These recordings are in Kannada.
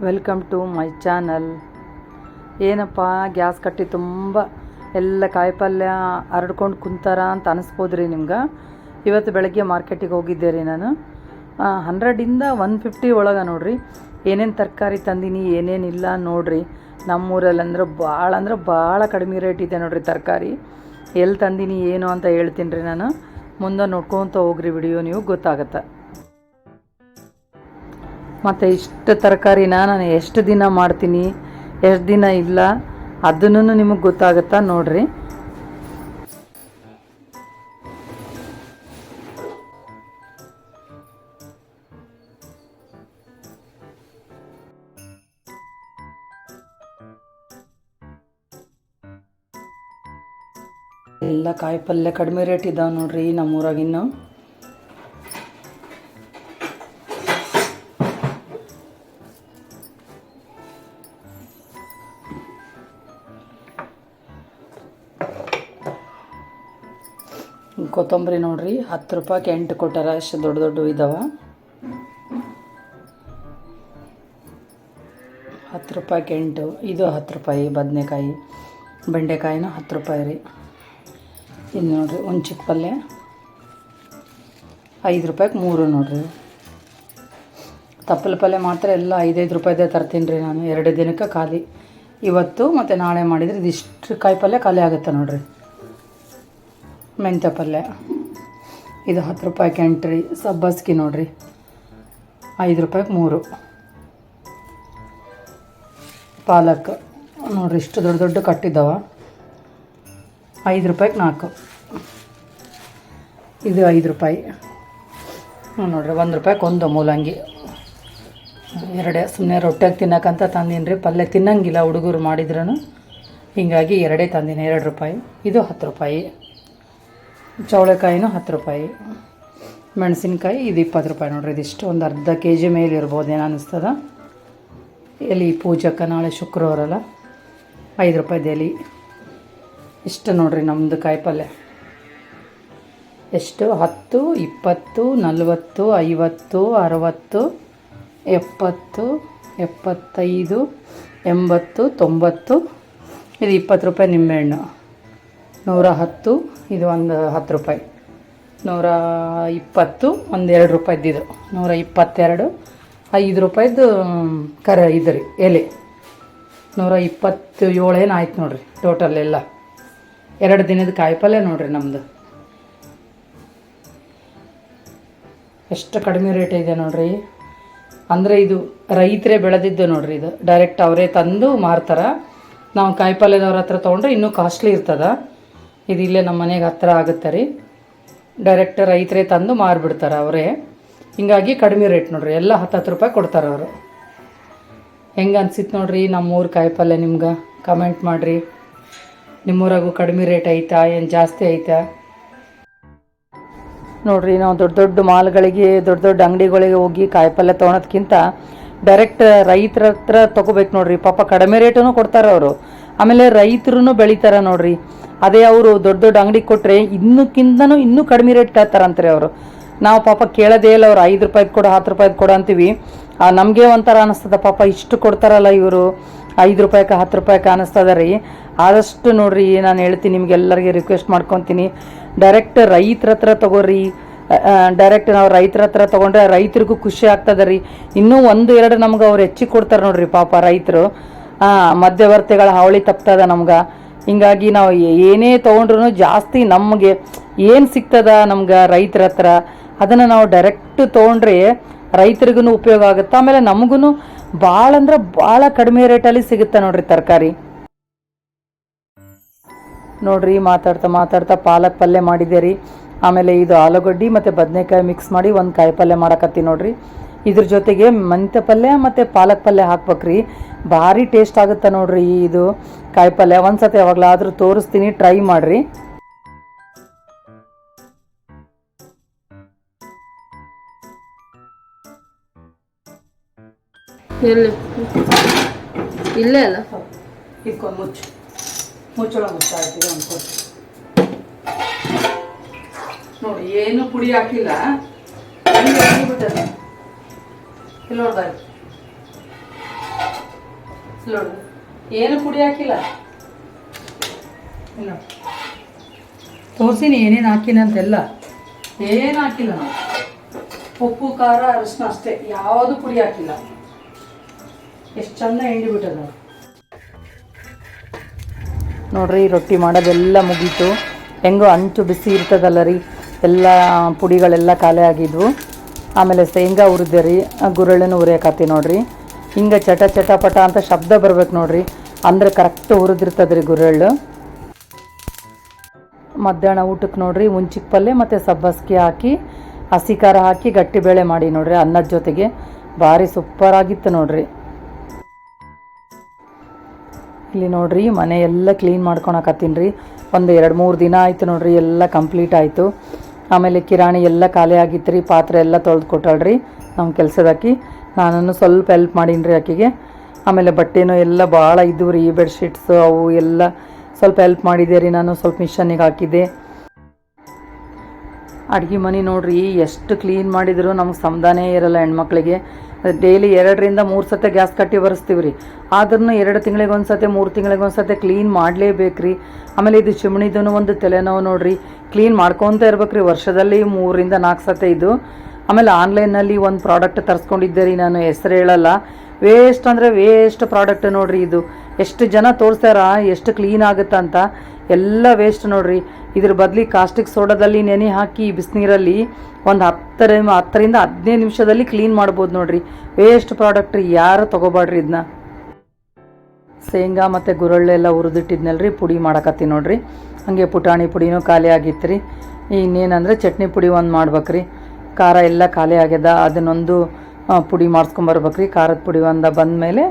Welcome to my channel. ಏನಪ್ಪ ಗ್ಯಾಸ್ ಕಟ್ಟಿ ತುಂಬ ಎಲ್ಲ ಕಾಯಿಪಲ್ಯ ಹರಡ್ಕೊಂಡು ಕುಂತಾರ ಅಂತ ಅನಿಸ್ಬೋದ್ರಿ ನಿಮ್ಗೆ. ಇವತ್ತು ಬೆಳಗ್ಗೆ ಮಾರ್ಕೆಟಿಗೆ ಹೋಗಿದ್ದೆ ರೀ ನಾನು. 100ಇಂದ 150 ಒಳಗೆ ನೋಡ್ರಿ ಏನೇನು ತರಕಾರಿ ತಂದೀನಿ ಏನೇನಿಲ್ಲ ನೋಡ್ರಿ. ನಮ್ಮೂರಲ್ಲಿ ಅಂದ್ರೆ ಭಾಳ ಕಡಿಮೆ ರೇಟ್ ಇದೆ ನೋಡ್ರಿ ತರಕಾರಿ. ಎಲ್ಲಿ ತಂದೀನಿ ಏನು ಅಂತ ಹೇಳ್ತೀನಿ ರೀ ನಾನು. ಮುಂದೆ ನೋಡ್ಕೊತ ಹೋಗ್ರಿ ವಿಡಿಯೋ, ನೀವು ಗೊತ್ತಾಗತ್ತೆ. ಮತ್ತು ಇಷ್ಟು ತರಕಾರಿನ ನಾನು ಎಷ್ಟು ದಿನ ಮಾಡ್ತೀನಿ ಎಷ್ಟು ದಿನ ಇಲ್ಲ ಅದನ್ನು ನಿಮಗೆ ಗೊತ್ತಾಗುತ್ತಾ ನೋಡ್ರಿ. ಎಲ್ಲ ಕಾಯಿ ಪಲ್ಯ ಕಡಿಮೆ ರೇಟ್ ಇದ್ದಾವೆ ನೋಡ್ರಿ ನಮ್ಮೂರಾಗಿನ್ನು. ಕೊತ್ತಂಬರಿ ನೋಡ್ರಿ 10 ರೂಪಾಯಿಗೆ 8 ಕೊಟ್ಟಾರ. ಅಷ್ಟು ದೊಡ್ಡ ದೊಡ್ಡ ಇದ್ದಾವೆ. 10 ರೂಪಾಯಿಗೆ 8. ಇದು 10 ರೂಪಾಯಿ. ಬದನೆಕಾಯಿ ಬೆಂಡೆಕಾಯಿನೂ 10 ರೂಪಾಯಿ ರೀ. ಇನ್ನು ನೋಡ್ರಿ ಒಂದು ಚಿಕ್ಕ ಪಲ್ಯ 5 ರೂಪಾಯಿಗೆ 3 ನೋಡ್ರಿ. ತಪ್ಪಲ ಪಲ್ಯ ಮಾತ್ರ ಎಲ್ಲ 5-5 ರೂಪಾಯಿದೇ ತರ್ತೀನಿ ರೀ ನಾನು. 2 ದಿನಕ್ಕೆ ಖಾಲಿ. ಇವತ್ತು ಮತ್ತು ನಾಳೆ ಮಾಡಿದರೆ ಇದಿಷ್ಟು ಕಾಯಿ ಪಲ್ಯ ಖಾಲಿ ಆಗುತ್ತೆ ನೋಡ್ರಿ. ಮೆಂತ್ಯ ಪಲ್ಯ ಇದು 10 ರೂಪಾಯಿಗೆ 8 ರೀ. ಸಬ್ಬಸ್ಗಿ ನೋಡ್ರಿ 5 ರೂಪಾಯಿಗೆ 3. ಪಾಲಕ್ ನೋಡ್ರಿ ಇಷ್ಟು ದೊಡ್ಡ ದೊಡ್ಡ ಕಟ್ಟಿದ್ದಾವ. 5 ರೂಪಾಯಿಗೆ 4. ಇದು 5 ರೂಪಾಯಿ ನೋಡ್ರಿ. 1 ರೂಪಾಯಿಗೆ 1 ಮೂಲಂಗಿ. 2 ಸುಮ್ಮನೆ ರೊಟ್ಟಿಗೆ ತಿನ್ನಕ್ಕಂತ ತಂದೀನಿ ರೀ. ಪಲ್ಯ ತಿನ್ನಂಗಿಲ್ಲ ಹುಡುಗರು ಮಾಡಿದ್ರೂ, ಹೀಗಾಗಿ 2 ತಂದೀನಿ. 2 ರೂಪಾಯಿ. ಇದು 10 ರೂಪಾಯಿ. ಚೌಳೆಕಾಯಿನೂ 10 ರೂಪಾಯಿ. ಮೆಣಸಿನ್ಕಾಯಿ ಇದು 20 ರೂಪಾಯಿ ನೋಡ್ರಿ. ಇದಿಷ್ಟು ಒಂದು ಅರ್ಧ kg ಮೇಲೆ ಇರ್ಬೋದೇನೋ ಅನ್ನಿಸ್ತದ. ಎಲೆ ಪೂಜಕ್ಕೆ ನಾಳೆ ಶುಕ್ರವಾರ ಅಲ್ಲ. 5 ರೂಪಾಯಿದು ಎಲೆ. ಇಷ್ಟು ನೋಡ್ರಿ ನಮ್ಮದು ಕಾಯಿ ಪಲ್ಯ. ಎಷ್ಟು 10, 20, 40, 50, 60, 70, 75, 80, 90. ಇದು 20 ರೂಪಾಯಿ ನಿಂಬೆಹಣ್ಣು. 110. ಇದು ಒಂದು 10 ರೂಪಾಯಿ. 120. ಒಂದು 2 ರೂಪಾಯಿದ್ದು. ಇದು 122. 5 ರೂಪಾಯಿದ್ದು ಇದು ರೀ ಎಲೆ. 127 ಏನು ಆಯ್ತು ನೋಡ್ರಿ ಟೋಟಲ್ ಎಲ್ಲ. 2 ದಿನದ ಕಾಯಿಪಲ್ಯ ನೋಡ್ರಿ ನಮ್ಮದು. ಎಷ್ಟು ಕಡಿಮೆ ರೇಟ್ ಇದೆ ನೋಡ್ರಿ. ಅಂದರೆ ಇದು ರೈತರೇ ಬೆಳೆದಿದ್ದು ನೋಡ್ರಿ. ಇದು ಡೈರೆಕ್ಟ್ ಅವರೇ ತಂದು ಮಾರ್ತಾರೆ. ನಾವು ಕಾಯಿಪಲ್ಯದವ್ರ ಹತ್ರ ತೊಗೊಂಡ್ರೆ ಇನ್ನೂ ಕಾಸ್ಟ್ಲಿ ಇರ್ತದೆ. ಇದು ಇಲ್ಲೇ ನಮ್ಮ ಮನೆಗೆ ಹತ್ತಿರ ಆಗುತ್ತೆ ರೀ. ಡೈರೆಕ್ಟ್ ರೈತರೇ ತಂದು ಮಾರಿಬಿಡ್ತಾರೆ ಅವರೇ. ಹಿಂಗಾಗಿ ಕಡಿಮೆ ರೇಟ್ ನೋಡ್ರಿ. ಎಲ್ಲ 10 ರೂಪಾಯಿ ಕೊಡ್ತಾರೆ ಅವರು. ಹೆಂಗೆ ಅನ್ಸಿತ್ತು ನೋಡ್ರಿ ನಮ್ಮೂರು ಕಾಯಿಪಲ್ಯ ನಿಮ್ಗೆ ಕಮೆಂಟ್ ಮಾಡಿರಿ. ನಿಮ್ಮೂರಾಗೂ ಕಡಿಮೆ ರೇಟ್ ಐತಾ ಏನು ಜಾಸ್ತಿ ಐತಾ ನೋಡ್ರಿ. ನಾವು ದೊಡ್ಡ ದೊಡ್ಡ ಮಾಲ್ಗಳಿಗೆ ದೊಡ್ಡ ದೊಡ್ಡ ಅಂಗಡಿಗಳಿಗೆ ಹೋಗಿ ಕಾಯಿಪಲ್ಯ ತೊಗೊಳೋದ್ಕಿಂತ ಡೈರೆಕ್ಟ್ ರೈತರ ಹತ್ರ ತೊಗೋಬೇಕು ನೋಡ್ರಿ. ಪಾಪ ಕಡಿಮೆ ರೇಟೂ ಕೊಡ್ತಾರೆ ಅವರು. ಆಮೇಲೆ ರೈತರು ಬೆಳಿತಾರೆ ನೋಡ್ರಿ. ಅದೇ ಅವರು ದೊಡ್ಡ ದೊಡ್ಡ ಅಂಗಡಿಗೆ ಕೊಟ್ಟರೆ ಇನ್ನೂ ಕಡಿಮೆ ರೇಟ್ ಕೇಳ್ತಾರಂತ್ರಿ ಅವರು. ನಾವು ಪಾಪ ಕೇಳೋದೇ ಇಲ್ಲ. ಅವ್ರು 5 ರೂಪಾಯಿದು ಕೊಡು 10 ರೂಪಾಯಿದು ಕೊಡು ಅಂತೀವಿ. ನಮಗೆ ಒಂಥರ ಅನ್ನಿಸ್ತದ, ಪಾಪ ಇಷ್ಟು ಕೊಡ್ತಾರಲ್ಲ ಇವರು 5 ರೂಪಾಯಿಗೆ 10 ರೂಪಾಯಿಗೆ ಅನ್ನಿಸ್ತದ ರೀ. ಆದಷ್ಟು ನೋಡ್ರಿ ನಾನು ಹೇಳ್ತೀನಿ ನಿಮ್ಗೆಲ್ಲರಿಗೆ ರಿಕ್ವೆಸ್ಟ್ ಮಾಡ್ಕೊತೀನಿ, ಡೈರೆಕ್ಟ್ ರೈತರ ಹತ್ರ ತೊಗೋರಿ. ಡೈರೆಕ್ಟ್ ನಾವು ರೈತರ ಹತ್ರ ತೊಗೊಂಡ್ರೆ ರೈತರಿಗೂ ಖುಷಿ ಆಗ್ತದೆ ರೀ. ಇನ್ನೂ 1-2 ನಮ್ಗೆ ಅವ್ರು ಹೆಚ್ಚಿಗೆ ಕೊಡ್ತಾರೆ ನೋಡ್ರಿ ಪಾಪ ರೈತರು. ಮಧ್ಯವರ್ತಿಗಳ ಹಾವಳಿ ತಪ್ತದ ನಮ್ಗೆ. ಹಿಂಗಾಗಿ ನಾವು ಏನೇ ತೊಗೊಂಡ್ರು ಜಾಸ್ತಿ ನಮಗೆ ಏನು ಸಿಗ್ತದ ನಮ್ಗೆ ರೈತರ ಹತ್ರ ಅದನ್ನು ನಾವು ಡೈರೆಕ್ಟ್ ತೊಗೊಂಡ್ರೆ ರೈತರಿಗೂ ಉಪಯೋಗ ಆಗುತ್ತೆ. ಆಮೇಲೆ ನಮಗೂ ಭಾಳ ಅಂದ್ರೆ ಭಾಳ ಕಡಿಮೆ ರೇಟಲ್ಲಿ ಸಿಗುತ್ತೆ ನೋಡ್ರಿ ತರಕಾರಿ. ನೋಡ್ರಿ ಮಾತಾಡ್ತಾ ಪಾಲಕ್ ಪಲ್ಯ ಮಾಡಿದೆ ರೀ. ಆಮೇಲೆ ಇದು ಆಲೂಗಡ್ಡೆ ಮತ್ತು ಬದನೆಕಾಯಿ ಮಿಕ್ಸ್ ಮಾಡಿ ಒಂದು ಕಾಯಿ ಪಲ್ಯ ಮಾಡಕತ್ತಿ ನೋಡ್ರಿ. ಇದ್ರ ಜೊತೆಗೆ ಮೆಂತ್ಯ ಪಲ್ಯ ಮತ್ತು ಪಾಲಕ್ ಪಲ್ಯ ಹಾಕ್ಬೇಕ್ರಿ. ಭಾರಿ ಟೇಸ್ಟ್ ಆಗುತ್ತೆ ನೋಡ್ರಿ ಇದು ಕಾಯಿ ಪಲ್ಯ. ಒಂದ್ಸತಿ ಯಾವಾಗಲಾದರೂ ತೋರಿಸ್ತೀನಿ, ಟ್ರೈ ಮಾಡಿರಿ. ಇಲ್ಲೇ ಅಲ್ಲ ಇಟ್ಕೊಂಡು ಮುಚ್ಚಳ ಮುಚ್ಚಾಯ್ತಿದೆ ಅನ್ಕೋ ನೋಡಿ. ಏನು ಪುಡಿ ಹಾಕಿಲ್ಲ, ಬಿಟ್ಟದೆ. ಇಲ್ಲಿ ನೋಡ್ಬಾರ್ದು ನೋಡು ಏನು ಪುಡಿ ಹಾಕಿಲ್ಲ. ಇಲ್ಲ ತೋರಿಸಿನಿ ಏನೇನು ಹಾಕಿನಂತೆಲ್ಲ, ಏನು ಹಾಕಿಲ್ಲ ನಾವು. ಉಪ್ಪು ಖಾರ ಅರಿಶಿನ ಅಷ್ಟೇ, ಯಾವುದು ಪುಡಿ ಹಾಕಿಲ್ಲ. ಎಷ್ಟು ಚಂದ ಹಿಂಡಿ ಬಿಟ್ಟದ ನೋಡ್ರಿ. ರೊಟ್ಟಿ ಮಾಡೋದೆಲ್ಲ ಮುಗೀತು. ಹೆಂಗೋ ಅಂಚು ಬಿಸಿ ಇರ್ತದಲ್ಲ ರೀ, ಎಲ್ಲ ಪುಡಿಗಳೆಲ್ಲ ಖಾಲಿ ಆಗಿದ್ವು. ಆಮೇಲೆ ಶೇಂಗಾ ಹುರಿದೆ ರೀ, ಗುರಳನ್ನು ಹುರಿಯಕತ್ತಿ ನೋಡ್ರಿ. ಹಿಂಗೆ ಚಟ ಚಟಪಟ ಅಂತ ಶಬ್ದ ಬರ್ಬೇಕು ನೋಡ್ರಿ, ಅಂದರೆ ಕರೆಕ್ಟ್ ಹುರಿದಿರ್ತದೆ ರೀ ಗುರಳ್ಳು. ಮಧ್ಯಾಹ್ನ ಊಟಕ್ಕೆ ನೋಡ್ರಿ ಮುಂಚಿಕ್ ಪಲ್ಯ ಮತ್ತು ಸಬ್ಬಸ್ಗೆ ಹಾಕಿ ಹಸಿ ಖಾರ ಹಾಕಿ ಗಟ್ಟಿ ಬೇಳೆ ಮಾಡಿ ನೋಡ್ರಿ ಅನ್ನದ ಜೊತೆಗೆ. ಭಾರಿ ಸೂಪರ್ ಆಗಿತ್ತು ನೋಡ್ರಿ. ಇಲ್ಲಿ ನೋಡ್ರಿ ಮನೆ ಎಲ್ಲ ಕ್ಲೀನ್ ಮಾಡ್ಕೊಳಕತ್ತೀನಿ ರೀ. ಒಂದು 2-3 ದಿನ ಆಯಿತು ನೋಡ್ರಿ, ಎಲ್ಲ ಕಂಪ್ಲೀಟ್ ಆಯಿತು. ಆಮೇಲೆ ಕಿರಾಣಿ ಎಲ್ಲ ಖಾಲಿ ಆಗಿತ್ತು ರೀ, ಪಾತ್ರೆ ಎಲ್ಲ ತೊಳೆದು ಕೊಟ್ಟಾಳ್ರಿ ನಮ್ಮ ಕೆಲಸದಾಕಿ. ನಾನು ಸ್ವಲ್ಪ ಹೆಲ್ಪ್ ಮಾಡೀನಿ ರೀ ಆಕೆಗೆ. ಆಮೇಲೆ ಬಟ್ಟೆನೂ ಎಲ್ಲ ಭಾಳ ಇದ್ದವು ರೀ, ಬೆಡ್ಶೀಟ್ಸು ಅವು ಎಲ್ಲ ಸ್ವಲ್ಪ ಹೆಲ್ಪ್ ಮಾಡಿದ್ದೆ ರೀ. ನಾನು ಸ್ವಲ್ಪ ಮಿಷನ್ನಿಗೆ ಹಾಕಿದ್ದೆ. ಅಡುಗೆ ಮನೆ ನೋಡ್ರಿ ಎಷ್ಟು ಕ್ಲೀನ್ ಮಾಡಿದ್ರು ನಮ್ಗೆ ಸಮಾಧಾನೇ ಇರಲ್ಲ ಹೆಣ್ಮಕ್ಳಿಗೆ. ಡೈಲಿ 2-3 ಸತಿ ಗ್ಯಾಸ್ ಕಟ್ಟಿ ಬರೆಸ್ತೀವಿ ರೀ, ಆದ್ರೂ 2 ತಿಂಗಳಿಗೆ ಒಂದು ಸತಿ 3 ತಿಂಗಳಿಗೆ ಒಂದು ಸತಿ ಕ್ಲೀನ್ ಮಾಡಲೇಬೇಕು ರೀ. ಆಮೇಲೆ ಇದು ಚಿಮಣಿದೂ ಒಂದು ತಲೆನೋವು ನೋಡ್ರಿ, ಕ್ಲೀನ್ ಮಾಡ್ಕೊತ ಇರ್ಬೇಕು ರೀ ವರ್ಷದಲ್ಲಿ 3-4 ಸತಿ ಇದು. ಆಮೇಲೆ ಆನ್ಲೈನಲ್ಲಿ ಒಂದು ಪ್ರಾಡಕ್ಟ್ ತರಿಸ್ಕೊಂಡಿದ್ದೆ ರೀ, ನಾನು ಹೆಸರು ಹೇಳಲ್ಲ. ವೇಸ್ಟ್ ಅಂದರೆ ವೇಸ್ಟ್ ಪ್ರಾಡಕ್ಟ್ ನೋಡ್ರಿ ಇದು. ಎಷ್ಟು ಜನ ತೋರಿಸ್ತಾರ ಎಷ್ಟು ಕ್ಲೀನ್ ಆಗುತ್ತಂತ, ಎಲ್ಲ ವೇಸ್ಟ್ ನೋಡ್ರಿ. ಇದ್ರ ಬದಲಿ ಕಾಸ್ಟಿಕ್ ಸೋಡಾದಲ್ಲಿ ನೆನೆ ಹಾಕಿ ಬಿಸಿನೀರಲ್ಲಿ ಒಂದು 10ರಿಂದ 15 ನಿಮಿಷದಲ್ಲಿ ಕ್ಲೀನ್ ಮಾಡ್ಬೋದು ನೋಡ್ರಿ. ವೇಸ್ಟ್ ಪ್ರಾಡಕ್ಟ್ ರೀ, ಯಾರು ತೊಗೋಬೇಡ್ರಿ ಇದನ್ನ. ಶೇಂಗಾ ಮತ್ತು ಗುರಳ್ಳೆಲ್ಲ ಹುರಿದಿಟ್ಟಿದ್ನಲ್ರಿ, ಪುಡಿ ಮಾಡಕತ್ತಿ ನೋಡ್ರಿ. ಹಾಗೆ ಪುಟಾಣಿ ಪುಡಿನೂ ಖಾಲಿ ಆಗಿತ್ತು ರೀ. ಇನ್ನೇನಂದರೆ ಚಟ್ನಿ ಪುಡಿ ಒಂದು ಮಾಡ್ಬೇಕ್ರಿ. ಖಾರ ಎಲ್ಲ ಖಾಲಿ ಆಗ್ಯದ, ಅದನ್ನೊಂದು ಪುಡಿ ಮಾಡಿಸ್ಕೊಂಬರ್ಬೇಕ್ರಿ. ಖಾರದ ಪುಡಿ ಒಂದು ಬಂದಮೇಲೆ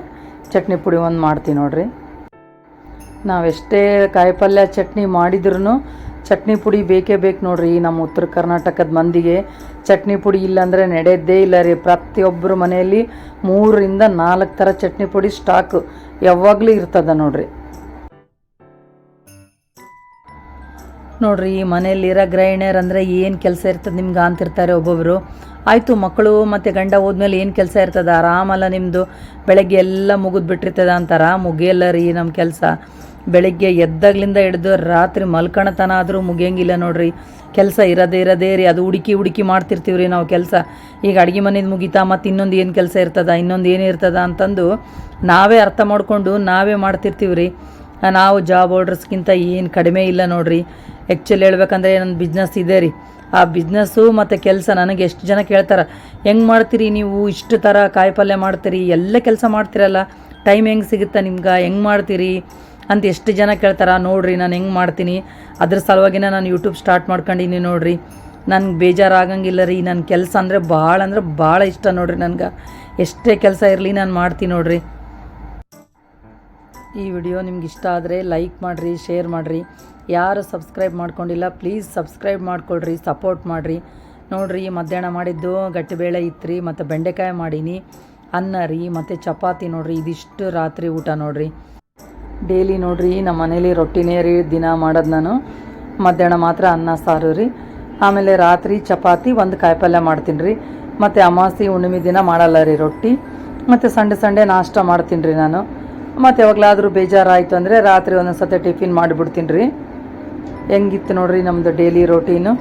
ಚಟ್ನಿ ಪುಡಿ ಒಂದು ಮಾಡ್ತೀವಿ ನೋಡ್ರಿ. ನಾವೆಷ್ಟೇ ಕಾಯಿಪಲ್ಯ ಚಟ್ನಿ ಮಾಡಿದ್ರೂ ಚಟ್ನಿ ಪುಡಿ ಬೇಕೇ ಬೇಕು ನೋಡ್ರಿ. ನಮ್ಮ ಉತ್ತರ ಕರ್ನಾಟಕದ ಮಂದಿಗೆ ಚಟ್ನಿ ಪುಡಿ ಇಲ್ಲಾಂದರೆ ನಡೆಯದೇ ಇಲ್ಲ ರೀ. ಪ್ರತಿಯೊಬ್ಬರ ಮನೆಯಲ್ಲಿ 3ರಿಂದ 4 ಥರ ಚಟ್ನಿ ಪುಡಿ ಸ್ಟಾಕ್ ಯಾವಾಗಲೂ ಇರ್ತದ ನೋಡ್ರಿ. ನೋಡ್ರಿ ಮನೆಯಲ್ಲಿರೋ ಗ್ರೈಂಡರ್ ಅಂದರೆ ಏನು ಕೆಲಸ ಇರ್ತದೆ ನಿಮ್ಗೆ ಅಂತಿರ್ತಾರೆ ಒಬ್ಬೊಬ್ಬರು. ಆಯಿತು ಮಕ್ಕಳು ಮತ್ತು ಗಂಡ ಹೋದ್ಮೇಲೆ ಏನು ಕೆಲಸ ಇರ್ತದೆ, ಆರಾಮಲ್ಲ ನಿಮ್ಮದು, ಬೆಳಗ್ಗೆ ಎಲ್ಲ ಮುಗಿದು ಬಿಟ್ಟಿರ್ತದ ಅಂತಾರ. ಮುಗಿಯಲ್ಲ ರೀ ನಮ್ಮ ಕೆಲಸ. ಬೆಳಗ್ಗೆ ಎದ್ದಾಗ್ಲಿಂದ ಹಿಡ್ದು ರಾತ್ರಿ ಮಲ್ಕಣತನ ಆದರೂ ಮುಗಿಯಂಗಿಲ್ಲ ನೋಡ್ರಿ. ಕೆಲಸ ಇರೋದೇ ರೀ, ಅದು ಹುಡುಕಿ ಮಾಡ್ತಿರ್ತೀವಿ ರೀ ನಾವು ಕೆಲಸ. ಈಗ ಅಡುಗೆ ಮನೇದು ಮುಗಿತಾ ಮತ್ತು ಇನ್ನೊಂದು ಏನು ಕೆಲಸ ಇರ್ತದ, ಇನ್ನೊಂದು ಏನಿರ್ತದ ಅಂತಂದು ನಾವೇ ಅರ್ಥ ಮಾಡಿಕೊಂಡು ನಾವೇ ಮಾಡ್ತಿರ್ತೀವಿ ರೀ. ನಾವು ಜಾಬ್ ಹೋಲ್ಡರ್ಸ್ಗಿಂತ ಏನು ಕಡಿಮೆ ಇಲ್ಲ ನೋಡ್ರಿ. ಆ್ಯಕ್ಚುಲಿ ಹೇಳ್ಬೇಕಂದ್ರೆ ನನ್ನ ಬಿಸ್ನೆಸ್ ಇದೆ ರೀ. ಆ ಬಿಸ್ನೆಸ್ಸು ಮತ್ತು ಕೆಲಸ ನನಗೆ ಎಷ್ಟು ಜನ ಕೇಳ್ತಾರೆ, ಹೆಂಗೆ ಮಾಡ್ತೀರಿ ನೀವು ಇಷ್ಟು ಥರ ಕಾಯಿಪಲ್ಯ ಮಾಡ್ತೀರಿ, ಎಲ್ಲ ಕೆಲಸ ಮಾಡ್ತೀರಲ್ಲ, ಟೈಮ್ ಹೆಂಗೆ ಸಿಗುತ್ತೆ ನಿಮ್ಗೆ, ಹೆಂಗೆ ಮಾಡ್ತೀರಿ ಅಂತ ಎಷ್ಟು ಜನ ಕೇಳ್ತಾರೆ. ನೋಡಿರಿ ನಾನು ಹೆಂಗೆ ಮಾಡ್ತೀನಿ, ಅದ್ರ ಸಲುವಾಗಿನ ನಾನು ಯೂಟ್ಯೂಬ್ ಸ್ಟಾರ್ಟ್ ಮಾಡ್ಕೊಂಡಿನಿ ನೋಡಿರಿ. ನನಗೆ ಬೇಜಾರಾಗಂಗಿಲ್ಲ ರೀ. ನನ್ನ ಕೆಲಸ ಅಂದರೆ ಭಾಳ ಇಷ್ಟ ನೋಡಿರಿ. ನನಗೆ ಎಷ್ಟೇ ಕೆಲಸ ಇರಲಿ ನಾನು ಮಾಡ್ತೀನಿ ನೋಡಿರಿ. ಈ ವಿಡಿಯೋ ನಿಮ್ಗೆ ಇಷ್ಟ ಆದರೆ ಲೈಕ್ ಮಾಡಿರಿ, ಶೇರ್ ಮಾಡಿರಿ. ಯಾರು ಸಬ್ಸ್ಕ್ರೈಬ್ ಮಾಡ್ಕೊಂಡಿಲ್ಲ ಪ್ಲೀಸ್ ಸಬ್ಸ್ಕ್ರೈಬ್ ಮಾಡ್ಕೊಳ್ರಿ, ಸಪೋರ್ಟ್ ಮಾಡಿರಿ. ನೋಡಿರಿ ಮಧ್ಯಾಹ್ನ ಮಾಡಿದ್ದು ಗಟ್ಟಿಬೇಳೆ ಇತ್ತು ರೀ, ಮತ್ತು ಬೆಂಡೆಕಾಯಿ ಮಾಡೀನಿ, ಅನ್ನ ರೀ ಮತ್ತು ಚಪಾತಿ ನೋಡಿರಿ. ಇದಿಷ್ಟು ರಾತ್ರಿ ಊಟ ನೋಡಿರಿ. ಡೈಲಿ ನೋಡಿರಿ ನಮ್ಮ ಮನೇಲಿ ರೊಟ್ಟಿನೇ ರೀ ದಿನ ಮಾಡೋದು ನಾನು. ಮಧ್ಯಾಹ್ನ ಮಾತ್ರ ಅನ್ನ ಸಾರು ರೀ. ಆಮೇಲೆ ರಾತ್ರಿ ಚಪಾತಿ ಒಂದು ಕಾಯಿಪಲ್ಯ ಮಾಡ್ತೀನಿ ರೀ. ಮತ್ತು ಅಮಾವಾಸ್ಯೆ ಹುಣ್ಣಿಮೆ ದಿನ ಮಾಡಲ್ಲ ರೀ ರೊಟ್ಟಿ. ಮತ್ತು ಸಂಡೇ ನಾಷ್ಟ ಮಾಡ್ತೀನಿ ರೀ ನಾನು. ಮತ್ತು ಯಾವಾಗಲಾದರೂ ಬೇಜಾರಾಯಿತು ಅಂದರೆ ರಾತ್ರಿ ಒಂದೊಂದು ಸತಿ ಟಿಫಿನ್ ಮಾಡಿಬಿಡ್ತೀನಿ ರೀ. ಹೆಂಗಿತ್ತು ನೋಡಿರಿ ನಮ್ಮದು ಡೈಲಿ ರೋಟೀನು.